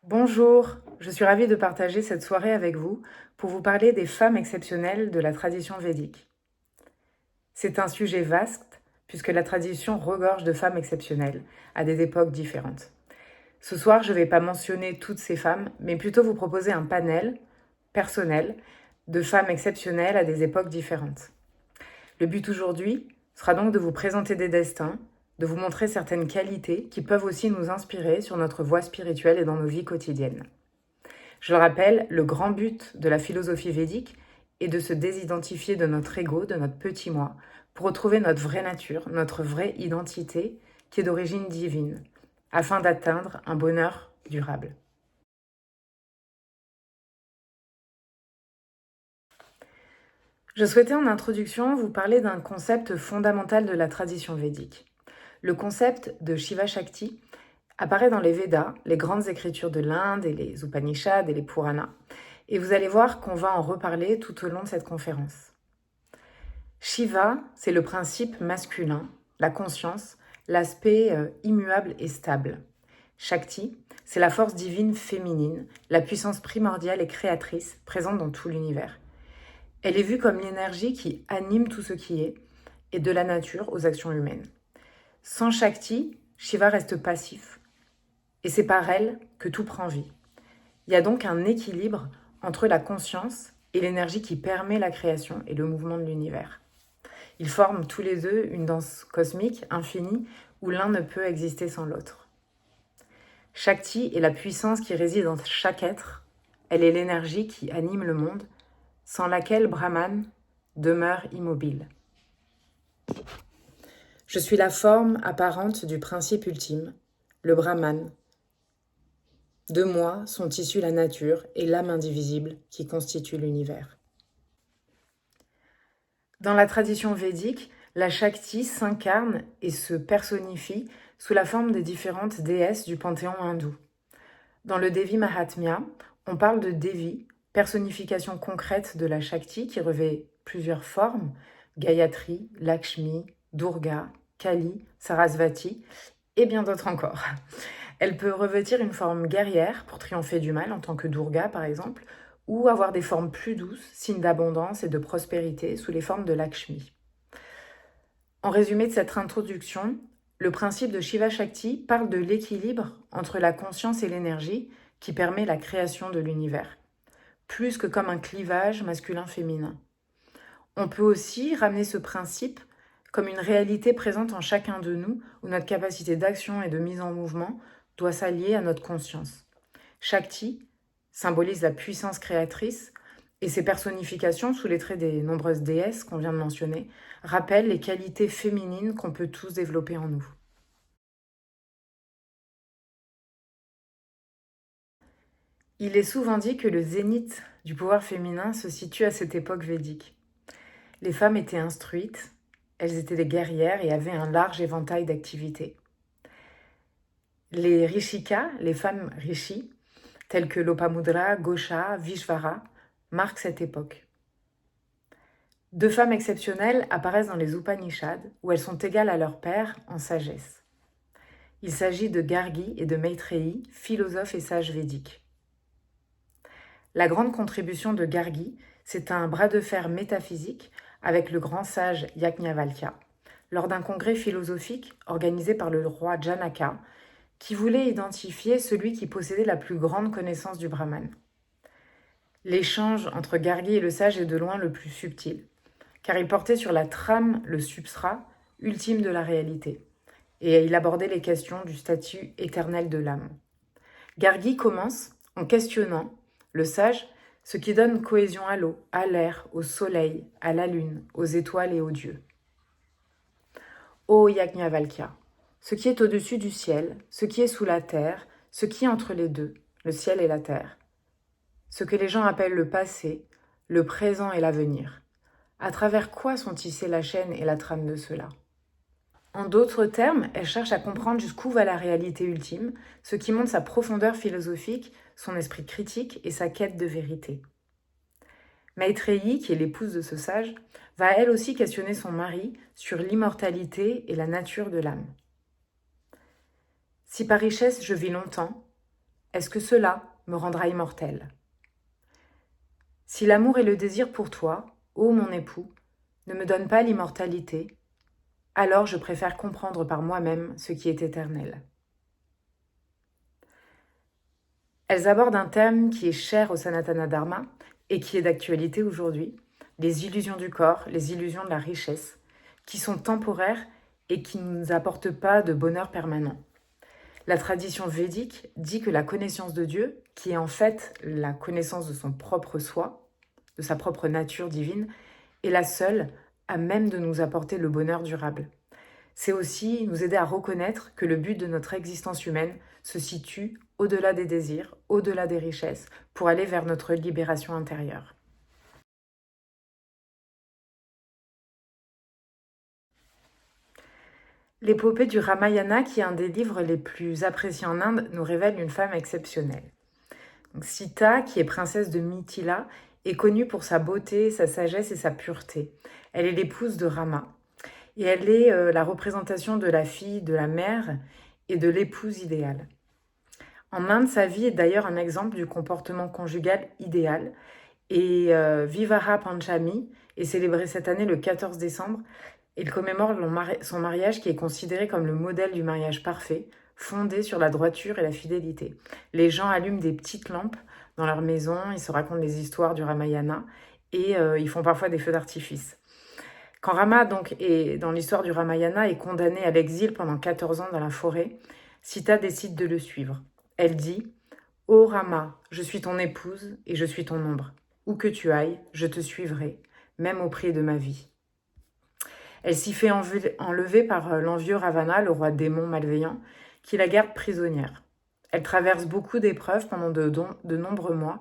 Bonjour, je suis ravie de partager cette soirée avec vous pour vous parler des femmes exceptionnelles de la tradition védique. C'est un sujet vaste puisque la tradition regorge de femmes exceptionnelles à des époques différentes. Ce soir, je ne vais pas mentionner toutes ces femmes, mais plutôt vous proposer un panel personnel de femmes exceptionnelles à des époques différentes. Le but aujourd'hui sera donc de vous présenter des destins, de vous montrer certaines qualités qui peuvent aussi nous inspirer sur notre voie spirituelle et dans nos vies quotidiennes. Je le rappelle, le grand but de la philosophie védique est de se désidentifier de notre ego, de notre petit moi, pour retrouver notre vraie nature, notre vraie identité qui est d'origine divine, afin d'atteindre un bonheur durable. Je souhaitais en introduction vous parler d'un concept fondamental de la tradition védique. Le concept de Shiva Shakti apparaît dans les Védas, les grandes écritures de l'Inde et les Upanishads et les Puranas. Et vous allez voir qu'on va en reparler tout au long de cette conférence. Shiva, c'est le principe masculin, la conscience, l'aspect immuable et stable. Shakti, c'est la force divine féminine, la puissance primordiale et créatrice présente dans tout l'univers. Elle est vue comme l'énergie qui anime tout ce qui est, et de la nature aux actions humaines. Sans Shakti, Shiva reste passif, et c'est par elle que tout prend vie. Il y a donc un équilibre entre la conscience et l'énergie qui permet la création et le mouvement de l'univers. Ils forment tous les deux une danse cosmique infinie où l'un ne peut exister sans l'autre. Shakti est la puissance qui réside dans chaque être. Elle est l'énergie qui anime le monde, sans laquelle Brahman demeure immobile. Je suis la forme apparente du principe ultime, le Brahman. De moi sont issus la nature et l'âme indivisible qui constitue l'univers. Dans la tradition védique, la Shakti s'incarne et se personnifie sous la forme des différentes déesses du panthéon hindou. Dans le Devi Mahatmya, on parle de Devi, personnification concrète de la Shakti qui revêt plusieurs formes, Gayatri, Lakshmi, Durga, Kali, Sarasvati et bien d'autres encore. Elle peut revêtir une forme guerrière pour triompher du mal en tant que Durga par exemple, ou avoir des formes plus douces, signes d'abondance et de prospérité sous les formes de Lakshmi. En résumé de cette introduction, le principe de Shiva Shakti parle de l'équilibre entre la conscience et l'énergie qui permet la création de l'univers, plus que comme un clivage masculin-féminin. On peut aussi ramener ce principe comme une réalité présente en chacun de nous, où notre capacité d'action et de mise en mouvement doit s'allier à notre conscience. Shakti symbolise la puissance créatrice, et ses personnifications, sous les traits des nombreuses déesses qu'on vient de mentionner, rappellent les qualités féminines qu'on peut tous développer en nous. Il est souvent dit que le zénith du pouvoir féminin se situe à cette époque védique. Les femmes étaient instruites, elles étaient des guerrières et avaient un large éventail d'activités. Les rishikas, les femmes rishis, telles que Lopamudra, Gosha, Vishvara, marquent cette époque. Deux femmes exceptionnelles apparaissent dans les Upanishads, où elles sont égales à leur père en sagesse. Il s'agit de Gargi et de Maitreyi, philosophes et sages védiques. La grande contribution de Gargi, c'est un bras de fer métaphysique avec le grand sage Yajnavalkya, lors d'un congrès philosophique organisé par le roi Janaka, qui voulait identifier celui qui possédait la plus grande connaissance du Brahman. L'échange entre Gargi et le sage est de loin le plus subtil, car il portait sur la trame le substrat ultime de la réalité, et il abordait les questions du statut éternel de l'âme. Gargi commence en questionnant le sage, ce qui donne cohésion à l'eau, à l'air, au soleil, à la lune, aux étoiles et aux dieux. Ô Yajnavalkya, ce qui est au-dessus du ciel, ce qui est sous la terre, ce qui est entre les deux, le ciel et la terre, ce que les gens appellent le passé, le présent et l'avenir. À travers quoi sont tissées la chaîne et la trame de cela ? En d'autres termes, elle cherche à comprendre jusqu'où va la réalité ultime, ce qui montre sa profondeur philosophique, son esprit critique et sa quête de vérité. Maitreyi, qui est l'épouse de ce sage, va elle aussi questionner son mari sur l'immortalité et la nature de l'âme. Si par richesse je vis longtemps, Est-ce que cela me rendra immortel? Si l'amour et le désir pour toi, ô mon époux, ne me donnent pas l'immortalité, alors je préfère comprendre par moi-même ce qui est éternel. Elles abordent un thème qui est cher au Sanatana Dharma et qui est d'actualité aujourd'hui, les illusions du corps, les illusions de la richesse, qui sont temporaires et qui ne nous apportent pas de bonheur permanent. La tradition védique dit que la connaissance de Dieu, qui est en fait la connaissance de son propre soi, de sa propre nature divine, est la seule à même de nous apporter le bonheur durable. C'est aussi nous aider à reconnaître que le but de notre existence humaine se situe au-delà des désirs, au-delà des richesses, pour aller vers notre libération intérieure. L'épopée du Ramayana, qui est un des livres les plus appréciés en Inde, nous révèle une femme exceptionnelle. Donc, Sita, qui est princesse de Mithila, est connue pour sa beauté, sa sagesse et sa pureté. Elle est l'épouse de Rama. Et elle est la représentation de la fille, de la mère et de l'épouse idéale. En Inde, sa vie est d'ailleurs un exemple du comportement conjugal idéal. Et Vivaha Panchami est célébré cette année le 14 décembre. Il commémore son mariage qui est considéré comme le modèle du mariage parfait, fondé sur la droiture et la fidélité. Les gens allument des petites lampes dans leur maison, ils se racontent des histoires du Ramayana et ils font parfois des feux d'artifice. Quand Rama, donc, dans l'histoire du Ramayana, est condamné à l'exil pendant 14 ans dans la forêt, Sita décide de le suivre. Elle dit « Ô Rama, je suis ton épouse et je suis ton ombre. Où que tu ailles, je te suivrai, même au prix de ma vie. » Elle s'y fait enlever par l'envieux Ravana, le roi démon malveillant, qui la garde prisonnière. Elle traverse beaucoup d'épreuves pendant de nombreux mois.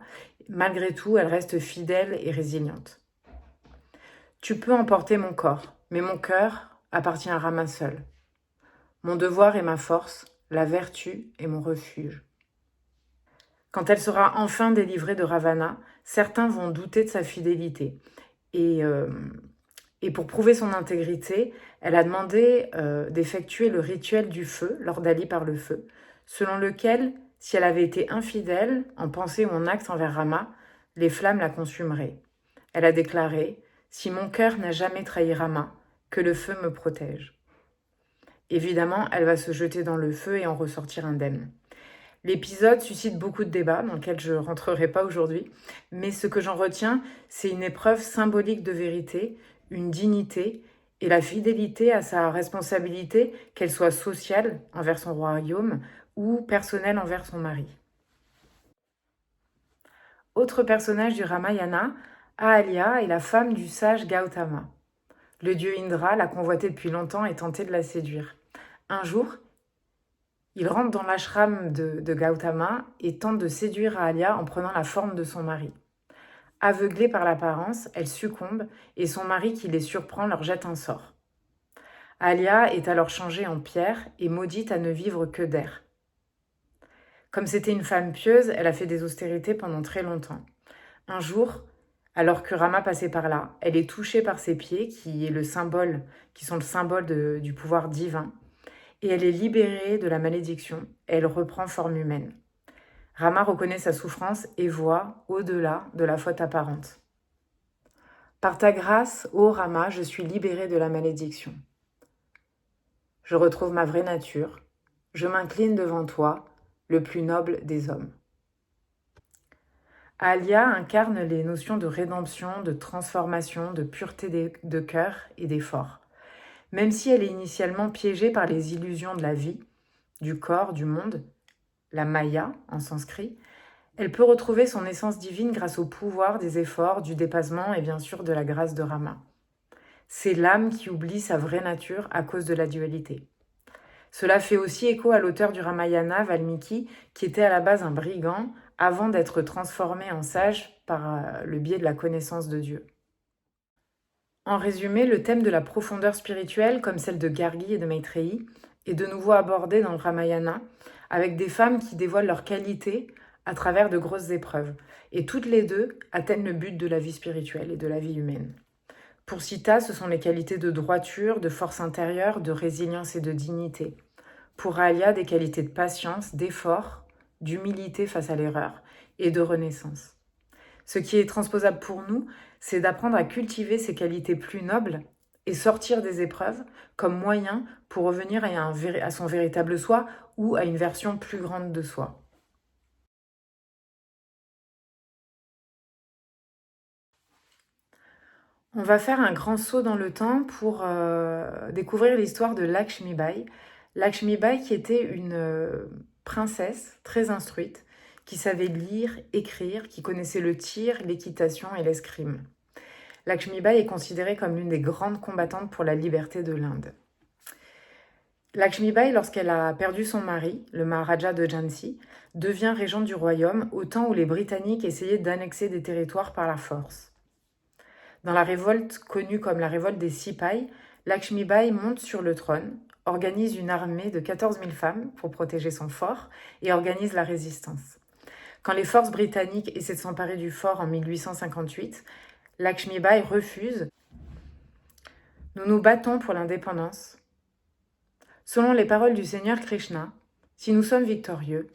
Malgré tout, elle reste fidèle et résiliente. Tu peux emporter mon corps, mais mon cœur appartient à Rama seul. Mon devoir est ma force, la vertu est mon refuge. Quand elle sera enfin délivrée de Ravana, certains vont douter de sa fidélité. Et pour prouver son intégrité, elle a demandé d'effectuer le rituel du feu, l'ordalie par le feu, selon lequel, si elle avait été infidèle, en pensée ou en acte envers Rama, les flammes la consumeraient. Elle a déclaré « Si mon cœur n'a jamais trahi Rama, que le feu me protège. » Évidemment, elle va se jeter dans le feu et en ressortir indemne. L'épisode suscite beaucoup de débats dans lesquels je ne rentrerai pas aujourd'hui, mais ce que j'en retiens, c'est une épreuve symbolique de vérité, une dignité et la fidélité à sa responsabilité, qu'elle soit sociale envers son royaume ou personnelle envers son mari. Autre personnage du Ramayana, Ahalya est la femme du sage Gautama. Le dieu Indra l'a convoitée depuis longtemps et tenté de la séduire. Un jour, il rentre dans l'ashram de Gautama et tente de séduire Ahalya en prenant la forme de son mari. Aveuglée par l'apparence, elle succombe et son mari qui les surprend leur jette un sort. Ahalya est alors changée en pierre et maudite à ne vivre que d'air. Comme c'était une femme pieuse, elle a fait des austérités pendant très longtemps. Un jour, alors que Rama passait par là, elle est touchée par ses pieds, qui sont le symbole du pouvoir divin, et elle est libérée de la malédiction, et elle reprend forme humaine. Rama reconnaît sa souffrance et voit au-delà de la faute apparente. Par ta grâce, ô Rama, je suis libérée de la malédiction. Je retrouve ma vraie nature, je m'incline devant toi, le plus noble des hommes. Ahalya incarne les notions de rédemption, de transformation, de pureté de cœur et d'effort. Même si elle est initialement piégée par les illusions de la vie, du corps, du monde, la Maya en sanskrit, elle peut retrouver son essence divine grâce au pouvoir des efforts, du dépassement et bien sûr de la grâce de Rama. C'est l'âme qui oublie sa vraie nature à cause de la dualité. Cela fait aussi écho à l'auteur du Ramayana, Valmiki, qui était à la base un brigand avant d'être transformé en sage par le biais de la connaissance de Dieu. En résumé, le thème de la profondeur spirituelle, comme celle de Gargi et de Maitreyi, est de nouveau abordé dans le Ramayana, avec des femmes qui dévoilent leurs qualités à travers de grosses épreuves. Et toutes les deux atteignent le but de la vie spirituelle et de la vie humaine. Pour Sita, ce sont les qualités de droiture, de force intérieure, de résilience et de dignité. Pour Ahalya, des qualités de patience, d'effort, d'humilité face à l'erreur et de renaissance. Ce qui est transposable pour nous, c'est d'apprendre à cultiver ces qualités plus nobles et sortir des épreuves comme moyen pour revenir à son véritable soi ou à une version plus grande de soi. On va faire un grand saut dans le temps pour découvrir l'histoire de Lakshmi Bai. Lakshmi Bai qui était une princesse très instruite, qui savait lire, écrire, qui connaissait le tir, l'équitation et l'escrime. Lakshmi Bai est considérée comme l'une des grandes combattantes pour la liberté de l'Inde. Lakshmi Bai, lorsqu'elle a perdu son mari, le Maharaja de Jhansi, devient régente du royaume au temps où les Britanniques essayaient d'annexer des territoires par la force. Dans la révolte connue comme la révolte des Sipais, Lakshmi Bai monte sur le trône, organise une armée de 14 000 femmes pour protéger son fort et organise la résistance. Quand les forces britanniques essaient de s'emparer du fort en 1858, Lakshmi Bai refuse. Nous nous battons pour l'indépendance. Selon les paroles du Seigneur Krishna, si nous sommes victorieux,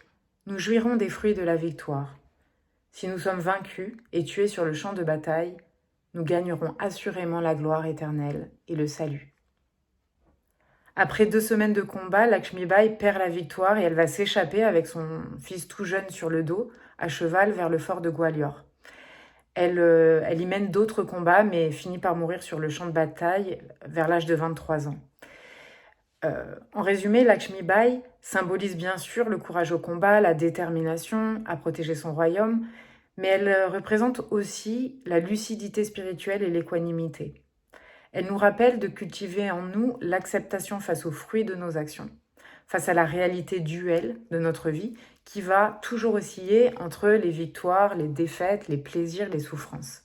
nous jouirons des fruits de la victoire. Si nous sommes vaincus et tués sur le champ de bataille, nous gagnerons assurément la gloire éternelle et le salut. Après 2 semaines de combat, Lakshmi Bai perd la victoire et elle va s'échapper avec son fils tout jeune sur le dos, à cheval vers le fort de Gwalior. Elle y mène d'autres combats, mais finit par mourir sur le champ de bataille vers l'âge de 23 ans. En résumé, Lakshmi Bai symbolise bien sûr le courage au combat, la détermination à protéger son royaume, mais elle représente aussi la lucidité spirituelle et l'équanimité. Elle nous rappelle de cultiver en nous l'acceptation face aux fruits de nos actions, face à la réalité duelle de notre vie qui va toujours osciller entre les victoires, les défaites, les plaisirs, les souffrances.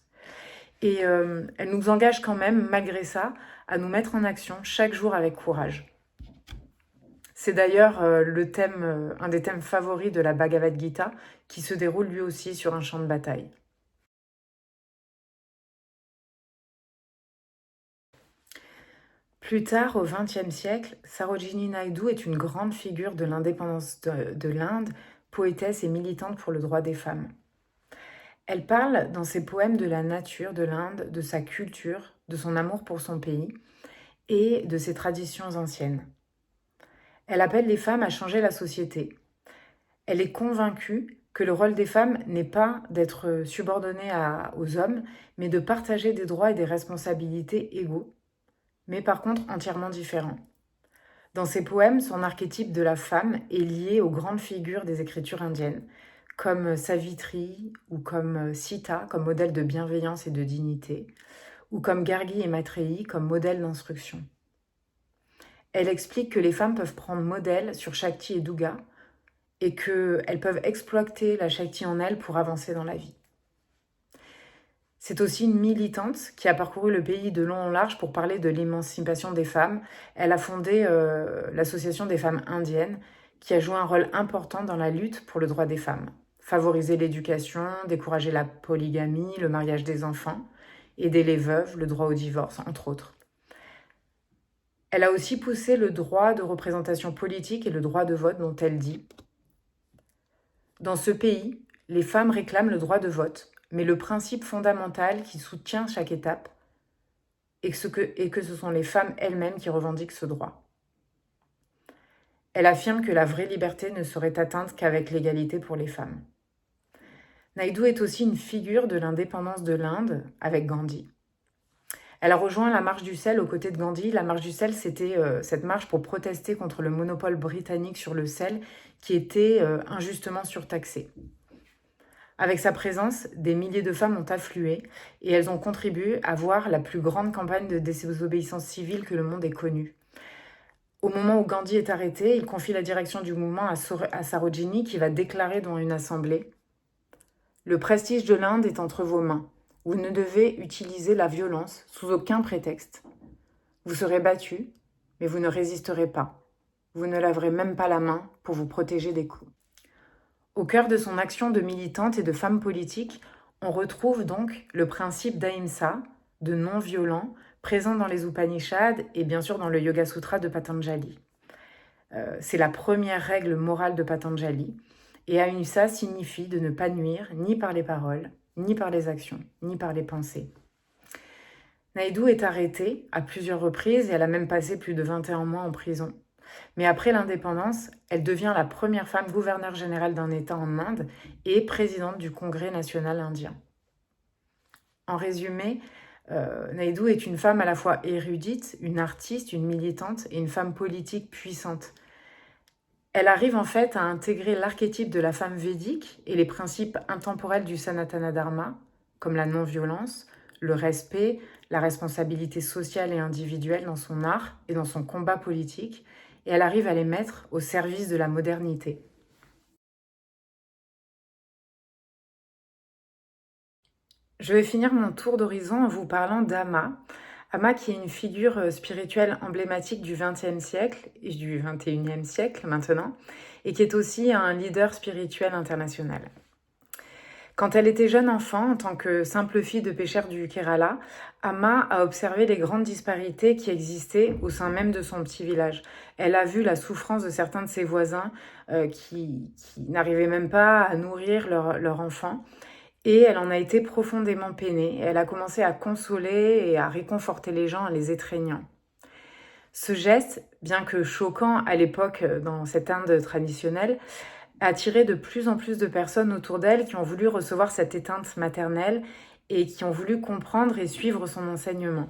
Et elle nous engage quand même, malgré ça, à nous mettre en action chaque jour avec courage. C'est d'ailleurs un des thèmes favoris de la Bhagavad Gita, qui se déroule lui aussi sur un champ de bataille. Plus tard, au XXe siècle, Sarojini Naidu est une grande figure de l'indépendance de l'Inde, poétesse et militante pour le droit des femmes. Elle parle dans ses poèmes de la nature de l'Inde, de sa culture, de son amour pour son pays et de ses traditions anciennes. Elle appelle les femmes à changer la société. Elle est convaincue que le rôle des femmes n'est pas d'être subordonnées aux hommes, mais de partager des droits et des responsabilités égaux, mais par contre entièrement différents. Dans ses poèmes, son archétype de la femme est lié aux grandes figures des écritures indiennes, comme Savitri ou comme Sita, comme modèle de bienveillance et de dignité, ou comme Gargi et Maitreyi, comme modèle d'instruction. Elle explique que les femmes peuvent prendre modèle sur Shakti et Durga et qu'elles peuvent exploiter la Shakti en elles pour avancer dans la vie. C'est aussi une militante qui a parcouru le pays de long en large pour parler de l'émancipation des femmes. Elle a fondé l'Association des femmes indiennes qui a joué un rôle important dans la lutte pour le droit des femmes. Favoriser l'éducation, décourager la polygamie, le mariage des enfants, aider les veuves, le droit au divorce, entre autres. Elle a aussi poussé le droit de représentation politique et le droit de vote dont elle dit « Dans ce pays, les femmes réclament le droit de vote, mais le principe fondamental qui soutient chaque étape est que ce sont les femmes elles-mêmes qui revendiquent ce droit. » Elle affirme que la vraie liberté ne serait atteinte qu'avec l'égalité pour les femmes. Naidu est aussi une figure de l'indépendance de l'Inde avec Gandhi. Elle a rejoint la marche du sel aux côtés de Gandhi. La marche du sel, c'était cette marche pour protester contre le monopole britannique sur le sel qui était injustement surtaxé. Avec sa présence, des milliers de femmes ont afflué et elles ont contribué à voir la plus grande campagne de désobéissance civile que le monde ait connue. Au moment où Gandhi est arrêté, il confie la direction du mouvement à Sarojini qui va déclarer dans une assemblée « Le prestige de l'Inde est entre vos mains. Vous ne devez utiliser la violence sous aucun prétexte. Vous serez battu, mais vous ne résisterez pas. Vous ne laverez même pas la main pour vous protéger des coups. » Au cœur de son action de militante et de femme politique, on retrouve donc le principe d'ahimsa, de non-violent, présent dans les Upanishads et bien sûr dans le Yoga Sutra de Patanjali. C'est la première règle morale de Patanjali. Et Ahimsa signifie de ne pas nuire ni par les paroles, ni par les actions, ni par les pensées. Naidu est arrêtée à plusieurs reprises et elle a même passé plus de 21 mois en prison. Mais après l'indépendance, elle devient la première femme gouverneure générale d'un État en Inde et présidente du Congrès national indien. En résumé, Naidu est une femme à la fois érudite, une artiste, une militante et une femme politique puissante. Elle arrive en fait à intégrer l'archétype de la femme védique et les principes intemporels du Sanatana Dharma, comme la non-violence, le respect, la responsabilité sociale et individuelle dans son art et dans son combat politique, et elle arrive à les mettre au service de la modernité. Je vais finir mon tour d'horizon en vous parlant d'Ama. Ama qui est une figure spirituelle emblématique du XXe siècle et du XXIe siècle maintenant, et qui est aussi un leader spirituel international. Quand elle était jeune enfant, en tant que simple fille de pêcheur du Kerala, Amma a observé les grandes disparités qui existaient au sein même de son petit village. Elle a vu la souffrance de certains de ses voisins qui n'arrivaient même pas à nourrir leur enfant. Et elle en a été profondément peinée. Elle a commencé à consoler et à réconforter les gens en les étreignant. Ce geste, bien que choquant à l'époque dans cette Inde traditionnelle, a attiré de plus en plus de personnes autour d'elle qui ont voulu recevoir cette éteinte maternelle et qui ont voulu comprendre et suivre son enseignement.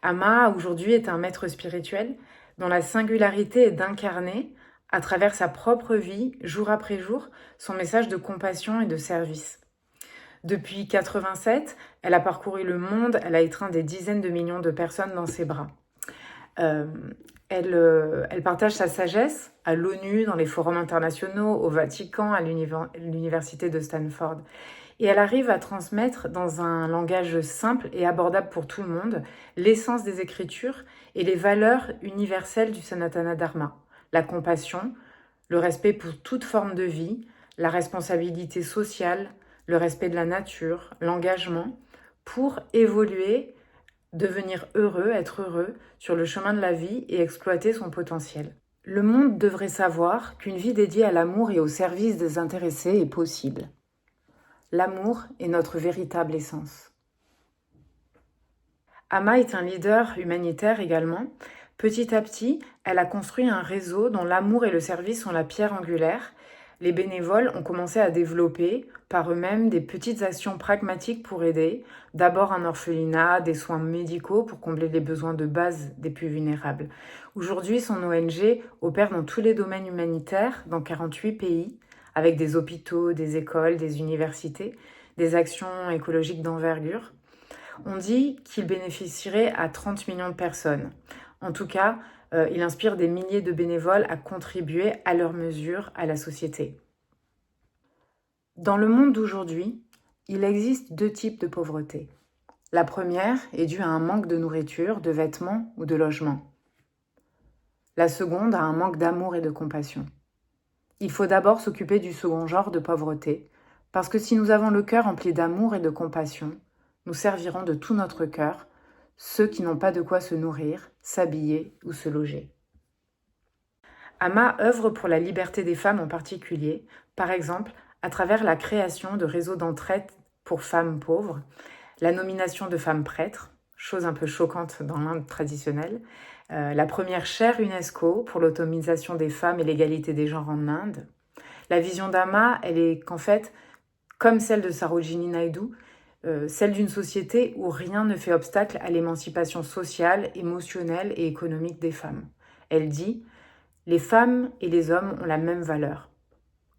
Amma, aujourd'hui, est un maître spirituel dont la singularité est d'incarner, à travers sa propre vie, jour après jour, son message de compassion et de service. Depuis 87, elle a parcouru le monde, elle a étreint des dizaines de millions de personnes dans ses bras. Elle partage sa sagesse à l'ONU, dans les forums internationaux, au Vatican, à l'université de Stanford. Et elle arrive à transmettre dans un langage simple et abordable pour tout le monde l'essence des Écritures et les valeurs universelles du Sanatana Dharma. La compassion, le respect pour toute forme de vie, la responsabilité sociale, le respect de la nature, l'engagement, pour évoluer, devenir heureux, être heureux sur le chemin de la vie et exploiter son potentiel. Le monde devrait savoir qu'une vie dédiée à l'amour et au service des intéressés est possible. L'amour est notre véritable essence. Amma est un leader humanitaire également. Petit à petit, elle a construit un réseau dont l'amour et le service sont la pierre angulaire. Les bénévoles ont commencé à développer par eux-mêmes des petites actions pragmatiques pour aider. D'abord un orphelinat, des soins médicaux pour combler les besoins de base des plus vulnérables. Aujourd'hui, son ONG opère dans tous les domaines humanitaires, dans 48 pays, avec des hôpitaux, des écoles, des universités, des actions écologiques d'envergure. On dit qu'il bénéficierait à 30 millions de personnes. En tout cas, il inspire des milliers de bénévoles à contribuer à leur mesure à la société. Dans le monde d'aujourd'hui, il existe deux types de pauvreté. La première est due à un manque de nourriture, de vêtements ou de logement. La seconde à un manque d'amour et de compassion. Il faut d'abord s'occuper du second genre de pauvreté, parce que si nous avons le cœur rempli d'amour et de compassion, nous servirons de tout notre cœur ceux qui n'ont pas de quoi se nourrir, s'habiller ou se loger. Amma œuvre pour la liberté des femmes en particulier, par exemple à travers la création de réseaux d'entraide pour femmes pauvres, la nomination de femmes prêtres, chose un peu choquante dans l'Inde traditionnelle, la première chaire UNESCO pour l'autonomisation des femmes et l'égalité des genres en Inde. La vision d'Amma, elle est qu'en fait, comme celle de Sarojini Naidu, celle d'une société où rien ne fait obstacle à l'émancipation sociale, émotionnelle et économique des femmes. Elle dit « Les femmes et les hommes ont la même valeur,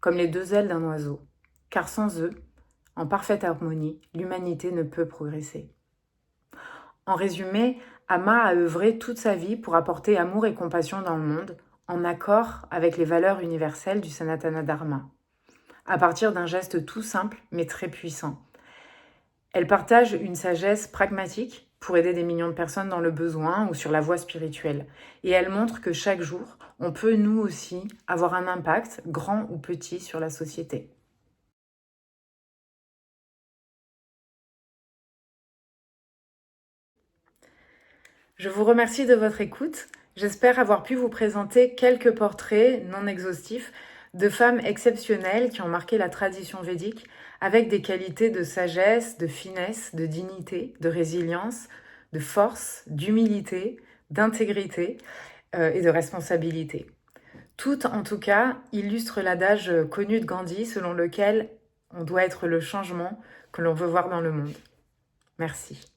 comme les deux ailes d'un oiseau, car sans eux, en parfaite harmonie, l'humanité ne peut progresser. » En résumé, Amma a œuvré toute sa vie pour apporter amour et compassion dans le monde, en accord avec les valeurs universelles du Sanatana Dharma, à partir d'un geste tout simple mais très puissant. Elle partage une sagesse pragmatique pour aider des millions de personnes dans le besoin ou sur la voie spirituelle. Et elle montre que chaque jour, on peut nous aussi avoir un impact, grand ou petit, sur la société. Je vous remercie de votre écoute. J'espère avoir pu vous présenter quelques portraits non exhaustifs de femmes exceptionnelles qui ont marqué la tradition védique avec des qualités de sagesse, de finesse, de dignité, de résilience, de force, d'humilité, d'intégrité et de responsabilité. Toutes, en tout cas, illustrent l'adage connu de Gandhi selon lequel on doit être le changement que l'on veut voir dans le monde. Merci.